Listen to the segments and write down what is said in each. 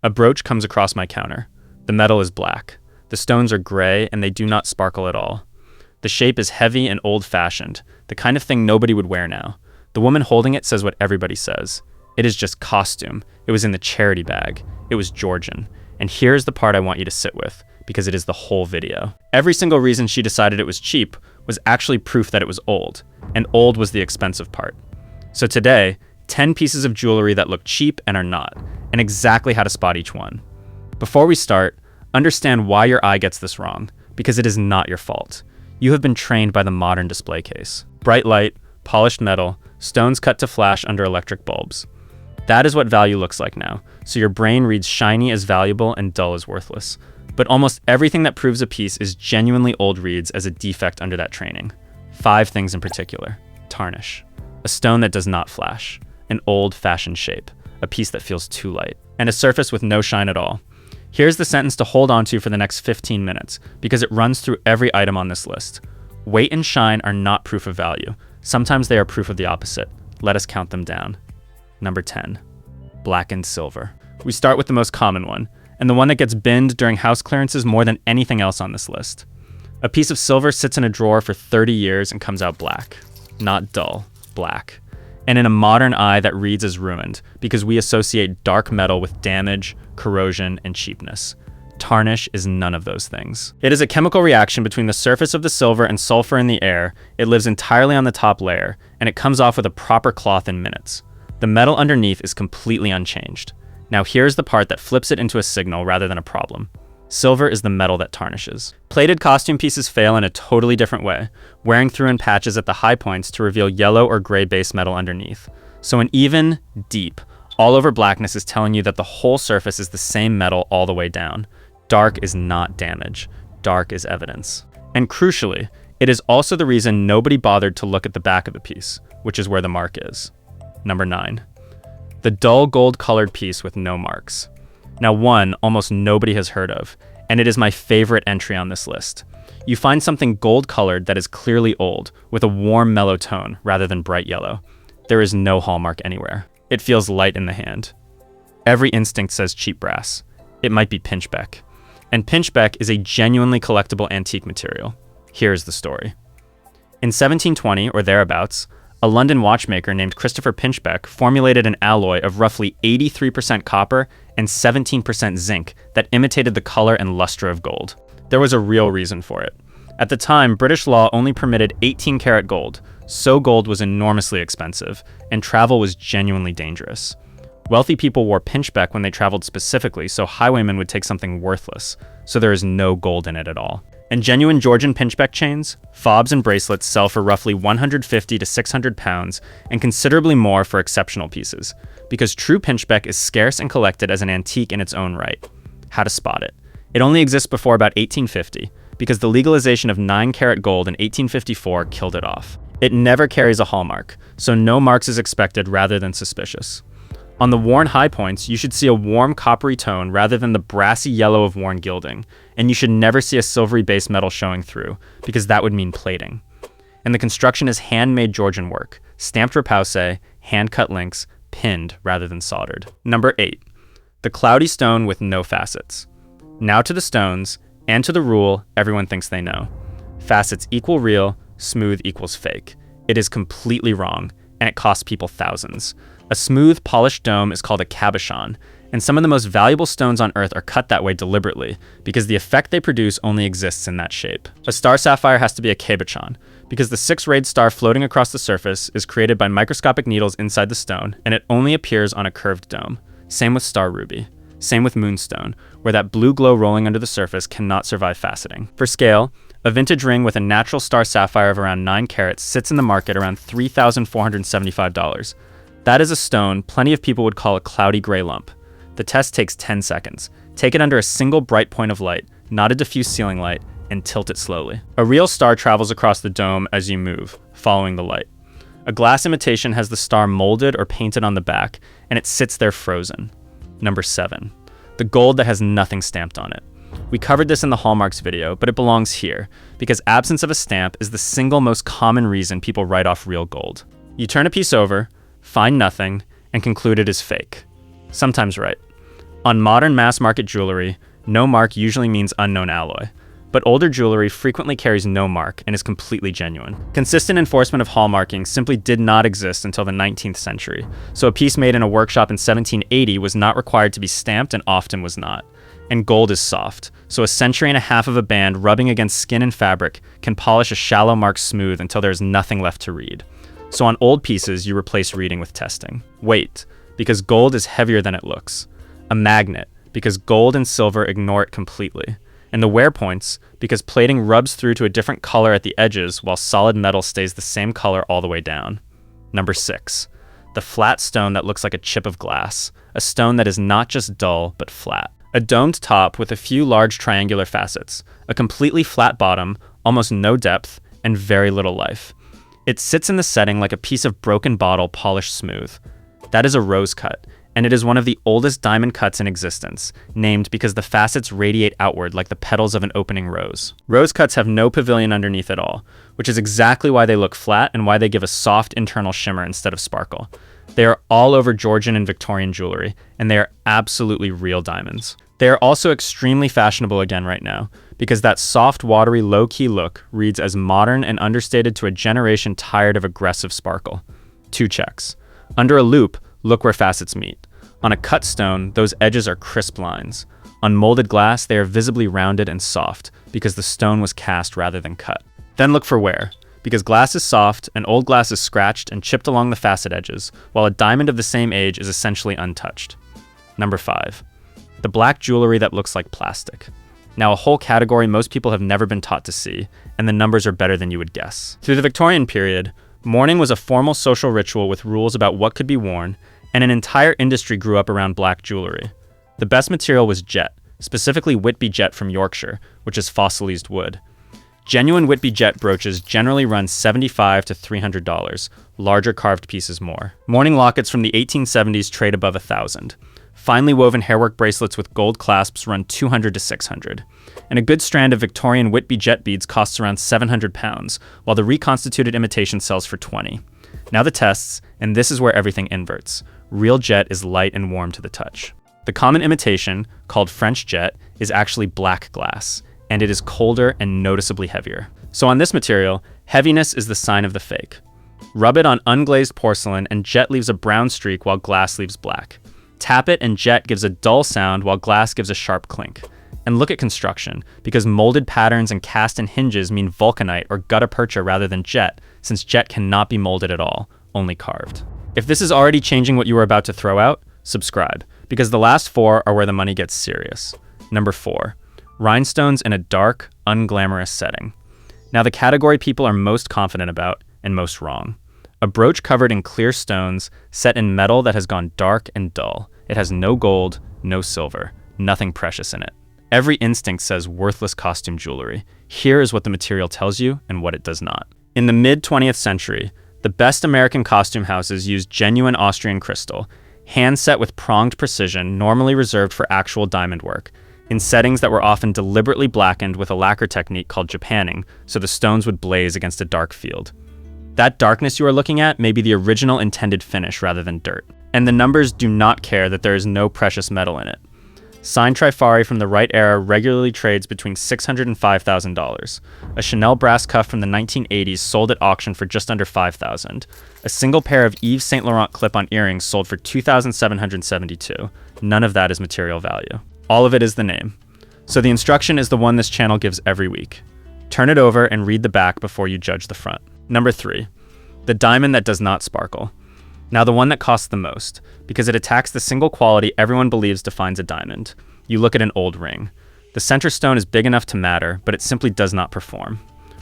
A brooch comes across my counter. The metal is black. The stones are gray and they do not sparkle at all. The shape is heavy and old-fashioned, the kind of thing nobody would wear now. The woman holding it says what everybody says. It is just costume. It was in the charity bag. It was Georgian. And here's the part I want you to sit with, because it is the whole video. Every single reason she decided it was cheap was actually proof that it was old, and old was the expensive part. So today, 10 pieces of jewelry that look cheap and are not, and exactly how to spot each one. Before we start, understand why your eye gets this wrong, because it is not your fault. You have been trained by the modern display case. Bright light, polished metal, stones cut to flash under electric bulbs. That is what value looks like now, so your brain reads shiny as valuable and dull as worthless. But almost everything that proves a piece is genuinely old reads as a defect under that training. 5 things in particular. Tarnish. A stone that does not flash. An old-fashioned shape. A piece that feels too light. And a surface with no shine at all. Here's the sentence to hold on to for the next 15 minutes, because it runs through every item on this list. Weight and shine are not proof of value. Sometimes they are proof of the opposite. Let us count them down. Number 10. Blackened silver. We start with the most common one, and the one that gets binned during house clearances more than anything else on this list. A piece of silver sits in a drawer for 30 years and comes out black. Not dull, black. And in a modern eye that reads as ruined, because we associate dark metal with damage, corrosion, and cheapness. Tarnish is none of those things. It is a chemical reaction between the surface of the silver and sulfur in the air. It lives entirely on the top layer, and it comes off with a proper cloth in minutes. The metal underneath is completely unchanged. Now here's the part that flips it into a signal rather than a problem. Silver is the metal that tarnishes. Plated costume pieces fail in a totally different way, wearing through in patches at the high points to reveal yellow or gray base metal underneath. So an even, deep, all over blackness is telling you that the whole surface is the same metal all the way down. Dark is not damage. Dark is evidence. And crucially, it is also the reason nobody bothered to look at the back of the piece, which is where the mark is. Number 9. The dull gold-colored piece with no marks. Now one, almost nobody has heard of, and it is my favorite entry on this list. You find something gold-colored that is clearly old, with a warm mellow tone rather than bright yellow. There is no hallmark anywhere. It feels light in the hand. Every instinct says cheap brass. It might be Pinchbeck. And Pinchbeck is a genuinely collectible antique material. Here's the story. In 1720, or thereabouts, a London watchmaker named Christopher Pinchbeck formulated an alloy of roughly 83% copper and 17% zinc that imitated the color and luster of gold. There was a real reason for it. At the time, British law only permitted 18-karat gold, so gold was enormously expensive, and travel was genuinely dangerous. Wealthy people wore Pinchbeck when they traveled specifically, so highwaymen would take something worthless, so there is no gold in it at all. And genuine Georgian Pinchbeck chains, fobs, and bracelets sell for roughly 150 to 600 pounds and considerably more for exceptional pieces, because true Pinchbeck is scarce and collected as an antique in its own right. How to spot it? It only exists before about 1850, because the legalization of 9-karat gold in 1854 killed it off. It never carries a hallmark, so no marks is expected rather than suspicious. On the worn high points, you should see a warm coppery tone rather than the brassy yellow of worn gilding, and you should never see a silvery base metal showing through, because that would mean plating. And the construction is handmade Georgian work, stamped repousse, hand-cut links, pinned rather than soldered. Number 8. The cloudy stone with no facets. Now to the stones, and to the rule everyone thinks they know. Facets equal real, smooth equals fake. It is completely wrong, and it costs people thousands. A smooth, polished dome is called a cabochon, and some of the most valuable stones on Earth are cut that way deliberately, because the effect they produce only exists in that shape. A star sapphire has to be a cabochon, because the 6-rayed star floating across the surface is created by microscopic needles inside the stone, and it only appears on a curved dome. Same with star ruby. Same with moonstone, where that blue glow rolling under the surface cannot survive faceting. For scale, a vintage ring with a natural star sapphire of around 9 carats sits in the market around $3,475. That is a stone plenty of people would call a cloudy gray lump. The test takes 10 seconds. Take it under a single bright point of light, not a diffuse ceiling light, and tilt it slowly. A real star travels across the dome as you move, following the light. A glass imitation has the star molded or painted on the back, and it sits there frozen. Number 7. The gold that has nothing stamped on it. We covered this in the Hallmarks video, but it belongs here, because absence of a stamp is the single most common reason people write off real gold. You turn a piece over, find nothing, and conclude it is fake. Sometimes right. On modern mass-market jewelry, no mark usually means unknown alloy. But older jewelry frequently carries no mark and is completely genuine. Consistent enforcement of hallmarking simply did not exist until the 19th century, so a piece made in a workshop in 1780 was not required to be stamped and often was not. And gold is soft, so a century and a half of a band rubbing against skin and fabric can polish a shallow mark smooth until there is nothing left to read. So on old pieces, you replace reading with testing. Weight, because gold is heavier than it looks. A magnet, because gold and silver ignore it completely. And the wear points, because plating rubs through to a different color at the edges while solid metal stays the same color all the way down. Number 6. The flat stone that looks like a chip of glass, a stone that is not just dull, but flat. A domed top with a few large triangular facets, a completely flat bottom, almost no depth, and very little life. It sits in the setting like a piece of broken bottle polished smooth. That is a rose cut, and it is one of the oldest diamond cuts in existence, named because the facets radiate outward like the petals of an opening rose. Rose cuts have no pavilion underneath at all, which is exactly why they look flat and why they give a soft internal shimmer instead of sparkle. They are all over Georgian and Victorian jewelry, and they are absolutely real diamonds. They are also extremely fashionable again right now, because that soft, watery, low-key look reads as modern and understated to a generation tired of aggressive sparkle. 2 checks. Under a loupe, look where facets meet. On a cut stone, those edges are crisp lines. On molded glass, they are visibly rounded and soft, because the stone was cast rather than cut. Then look for wear, because glass is soft, and old glass is scratched and chipped along the facet edges, while a diamond of the same age is essentially untouched. Number 5. The black jewelry that looks like plastic. Now, a whole category most people have never been taught to see, and the numbers are better than you would guess. Through the Victorian period, mourning was a formal social ritual with rules about what could be worn, and an entire industry grew up around black jewelry. The best material was jet, specifically Whitby jet from Yorkshire, which is fossilized wood. Genuine Whitby jet brooches generally run $75 to $300, larger carved pieces more. Mourning lockets from the 1870s trade above $1,000. Finely woven hairwork bracelets with gold clasps run $200 to $600. And a good strand of Victorian Whitby jet beads costs around £700, while the reconstituted imitation sells for $20. Now the tests, and this is where everything inverts. Real jet is light and warm to the touch. The common imitation, called French jet, is actually black glass, and it is colder and noticeably heavier. So on this material, heaviness is the sign of the fake. Rub it on unglazed porcelain and jet leaves a brown streak while glass leaves black. Tap it and jet gives a dull sound while glass gives a sharp clink. And look at construction, because molded patterns and cast and hinges mean vulcanite or gutta percha rather than jet, since jet cannot be molded at all, only carved. If this is already changing what you are about to throw out, subscribe, because the last 4 are where the money gets serious. Number 4, rhinestones in a dark, unglamorous setting. Now the category people are most confident about and most wrong. A brooch covered in clear stones, set in metal that has gone dark and dull. It has no gold, no silver, nothing precious in it. Every instinct says worthless costume jewelry. Here is what the material tells you and what it does not. In the mid-20th century, the best American costume houses used genuine Austrian crystal, hand set with pronged precision normally reserved for actual diamond work, in settings that were often deliberately blackened with a lacquer technique called japanning, so the stones would blaze against a dark field. That darkness you are looking at may be the original intended finish rather than dirt. And the numbers do not care that there is no precious metal in it. Signed Trifari from the right era regularly trades between $600 and $5,000. A Chanel brass cuff from the 1980s sold at auction for just under $5,000. A single pair of Yves Saint Laurent clip-on earrings sold for $2,772. None of that is material value. All of it is the name. So the instruction is the one this channel gives every week. Turn it over and read the back before you judge the front. Number 3, the diamond that does not sparkle. Now the one that costs the most, because it attacks the single quality everyone believes defines a diamond. You look at an old ring. The center stone is big enough to matter, but it simply does not perform.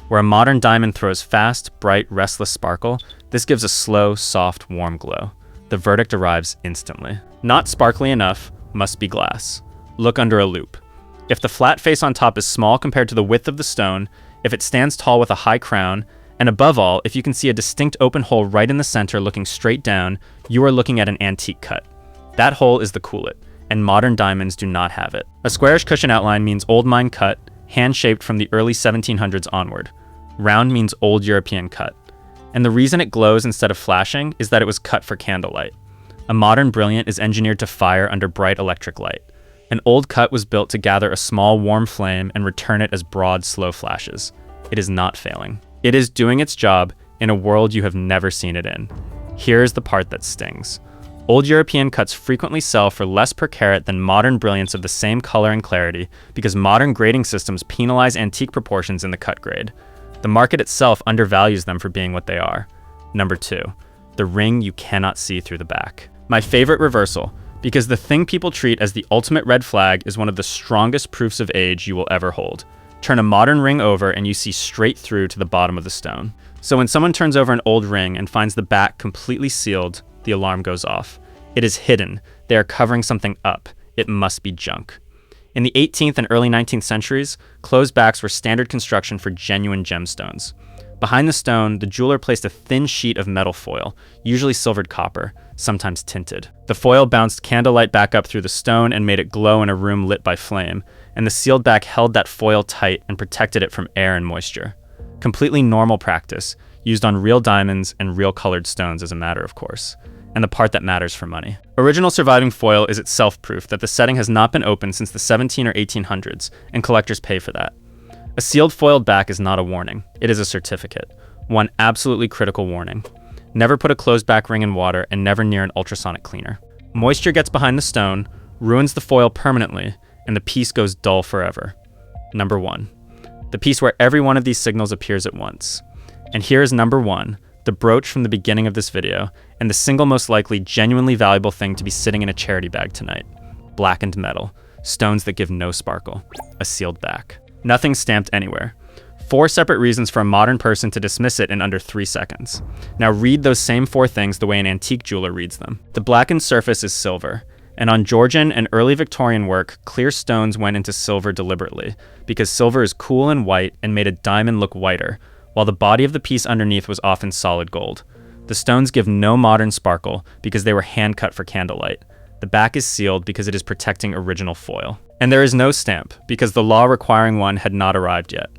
Where a modern diamond throws fast, bright, restless sparkle, this gives a slow, soft, warm glow. The verdict arrives instantly. Not sparkly enough, must be glass. Look under a loupe. If the flat face on top is small compared to the width of the stone, if it stands tall with a high crown, and above all, if you can see a distinct open hole right in the center looking straight down, you are looking at an antique cut. That hole is the coolet, and modern diamonds do not have it. A squarish cushion outline means old mine cut, hand-shaped from the early 1700s onward. Round means old European cut. And the reason it glows instead of flashing is that it was cut for candlelight. A modern brilliant is engineered to fire under bright electric light. An old cut was built to gather a small warm flame and return it as broad, slow flashes. It is not failing. It is doing its job in a world you have never seen it in. Here is the part that stings. Old European cuts frequently sell for less per carat than modern brilliants of the same color and clarity because modern grading systems penalize antique proportions in the cut grade. The market itself undervalues them for being what they are. Number 2, the ring you cannot see through the back. My favorite reversal, because the thing people treat as the ultimate red flag is one of the strongest proofs of age you will ever hold. Turn a modern ring over and you see straight through to the bottom of the stone. So when someone turns over an old ring and finds the back completely sealed, the alarm goes off. It is hidden. They are covering something up. It must be junk. In the 18th and early 19th centuries, closed backs were standard construction for genuine gemstones. Behind the stone, the jeweler placed a thin sheet of metal foil, usually silvered copper, sometimes tinted. The foil bounced candlelight back up through the stone and made it glow in a room lit by flame, and the sealed back held that foil tight and protected it from air and moisture. Completely normal practice, used on real diamonds and real colored stones as a matter of course, and the part that matters for money. Original surviving foil is itself proof that the setting has not been opened since the 17 or 1800s, and collectors pay for that. A sealed foiled back is not a warning, it is a certificate. One absolutely critical warning. Never put a closed back ring in water and never near an ultrasonic cleaner. Moisture gets behind the stone, ruins the foil permanently, and the piece goes dull forever. Number 1. The piece where every one of these signals appears at once. And here is number 1, the brooch from the beginning of this video, and the single most likely genuinely valuable thing to be sitting in a charity bag tonight. Blackened metal. Stones that give no sparkle. A sealed back. Nothing stamped anywhere. 4 separate reasons for a modern person to dismiss it in under 3 seconds. Now read those same 4 things the way an antique jeweler reads them. The blackened surface is silver, and on Georgian and early Victorian work, clear stones went into silver deliberately, because silver is cool and white and made a diamond look whiter, while the body of the piece underneath was often solid gold. The stones give no modern sparkle because they were hand-cut for candlelight. The back is sealed because it is protecting original foil. And there is no stamp, because the law requiring one had not arrived yet.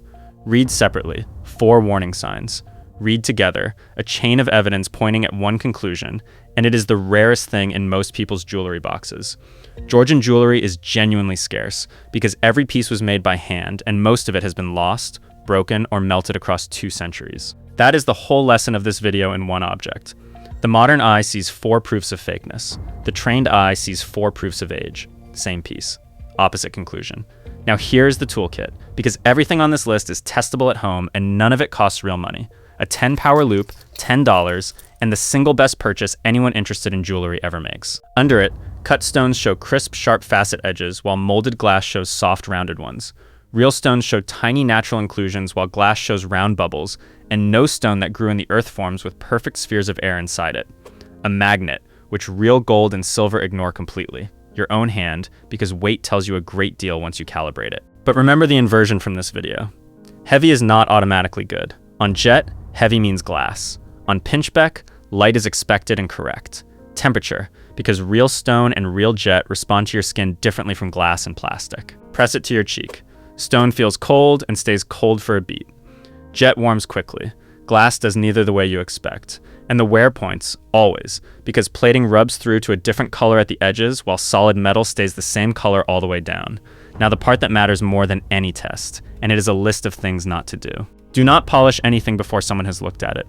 Read separately, 4 warning signs. Read together, a chain of evidence pointing at one conclusion, and it is the rarest thing in most people's jewelry boxes. Georgian jewelry is genuinely scarce, because every piece was made by hand, and most of it has been lost, broken, or melted across 2 centuries. That is the whole lesson of this video in one object. The modern eye sees 4 proofs of fakeness. The trained eye sees 4 proofs of age. Same piece. Opposite conclusion. Now here's the toolkit, because everything on this list is testable at home and none of it costs real money. A 10 power loop, $10, and the single best purchase anyone interested in jewelry ever makes. Under it, cut stones show crisp, sharp facet edges, while molded glass shows soft, rounded ones. Real stones show tiny natural inclusions, while glass shows round bubbles, and no stone that grew in the earth forms with perfect spheres of air inside it. A magnet, which real gold and silver ignore completely. Your own hand, because weight tells you a great deal once you calibrate it. But remember the inversion from this video. Heavy is not automatically good. On jet, heavy means glass. On Pinchbeck, light is expected and correct. Temperature, because real stone and real jet respond to your skin differently from glass and plastic. Press it to your cheek. Stone feels cold and stays cold for a beat. Jet warms quickly. Glass does neither the way you expect. And the wear points, always, because plating rubs through to a different color at the edges while solid metal stays the same color all the way down. Now the part that matters more than any test, and it is a list of things not to do. Do not polish anything before someone has looked at it.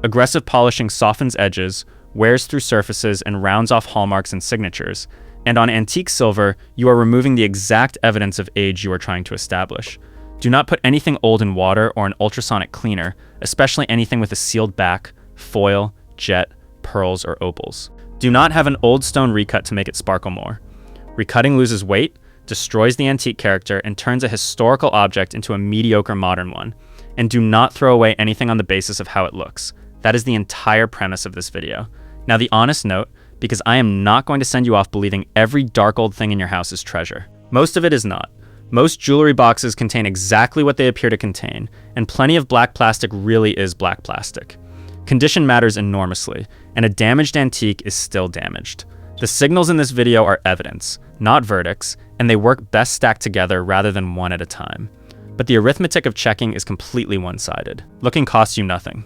Aggressive polishing softens edges, wears through surfaces, and rounds off hallmarks and signatures. And on antique silver, you are removing the exact evidence of age you are trying to establish. Do not put anything old in water or an ultrasonic cleaner, especially anything with a sealed back, foil, jet, pearls, or opals. Do not have an old stone recut to make it sparkle more. Recutting loses weight, destroys the antique character, and turns a historical object into a mediocre modern one. And do not throw away anything on the basis of how it looks. That is the entire premise of this video. Now the honest note, because I am not going to send you off believing every dark old thing in your house is treasure. Most of it is not. Most jewelry boxes contain exactly what they appear to contain, and plenty of black plastic really is black plastic. Condition matters enormously, and a damaged antique is still damaged. The signals in this video are evidence, not verdicts, and they work best stacked together rather than one at a time. But the arithmetic of checking is completely one-sided. Looking costs you nothing.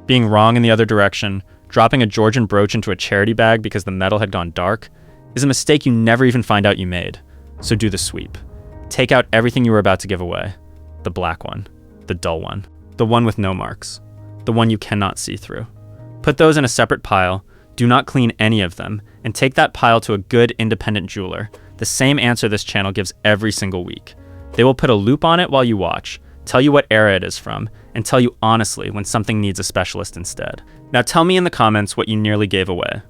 Being wrong in the other direction, dropping a Georgian brooch into a charity bag because the metal had gone dark, is a mistake you never even find out you made. So do the sweep. Take out everything you were about to give away. The black one, the dull one, the one with no marks, the one you cannot see through. Put those in a separate pile, do not clean any of them, and take that pile to a good independent jeweler. The same answer this channel gives every single week. They will put a loop on it while you watch, tell you what era it is from, and tell you honestly when something needs a specialist instead. Now tell me in the comments what you nearly gave away.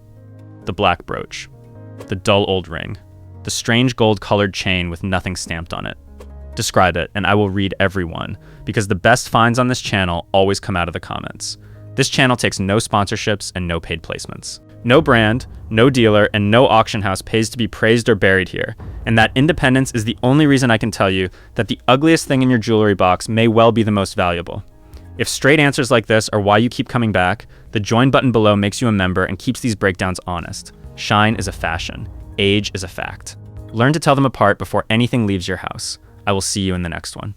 The black brooch, the dull old ring, the strange gold-colored chain with nothing stamped on it. Describe it, and I will read every one, because the best finds on this channel always come out of the comments. This channel takes no sponsorships and no paid placements. No brand, no dealer, and no auction house pays to be praised or buried here, and that independence is the only reason I can tell you that the ugliest thing in your jewelry box may well be the most valuable. If straight answers like this are why you keep coming back, the join button below makes you a member and keeps these breakdowns honest. Shine is a fashion. Age is a fact. Learn to tell them apart before anything leaves your house. I will see you in the next one.